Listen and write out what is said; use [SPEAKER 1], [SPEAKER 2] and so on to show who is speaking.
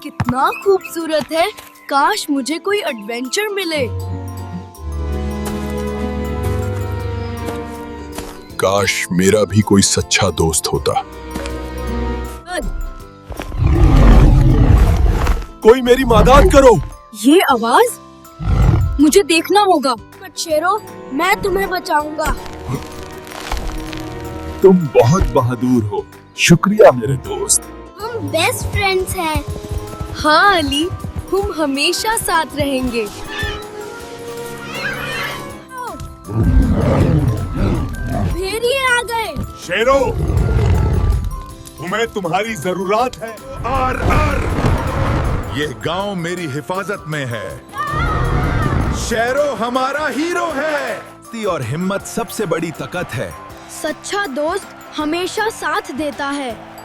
[SPEAKER 1] कितना खूबसूरत है। काश मुझे कोई एडवेंचर मिले।
[SPEAKER 2] काश मेरा भी कोई सच्चा दोस्त होता। कोई मेरी मदद करो।
[SPEAKER 1] ये आवाज मुझे देखना होगा। शेरो, मैं तुम्हें बचाऊंगा।
[SPEAKER 2] तुम बहुत बहादुर हो। शुक्रिया मेरे दोस्त।
[SPEAKER 1] हम बेस्ट फ्रेंड्स हैं। हाँ अली, हम हमेशा साथ रहेंगे। भेड़िए आ गए।
[SPEAKER 2] शेरो, तुम्हें तुम्हारी जरूरत है।
[SPEAKER 3] ये गांव मेरी हिफाजत में है। शेरो हमारा हीरो है। और हिम्मत सबसे बड़ी ताकत है।
[SPEAKER 1] सच्चा दोस्त हमेशा साथ देता है।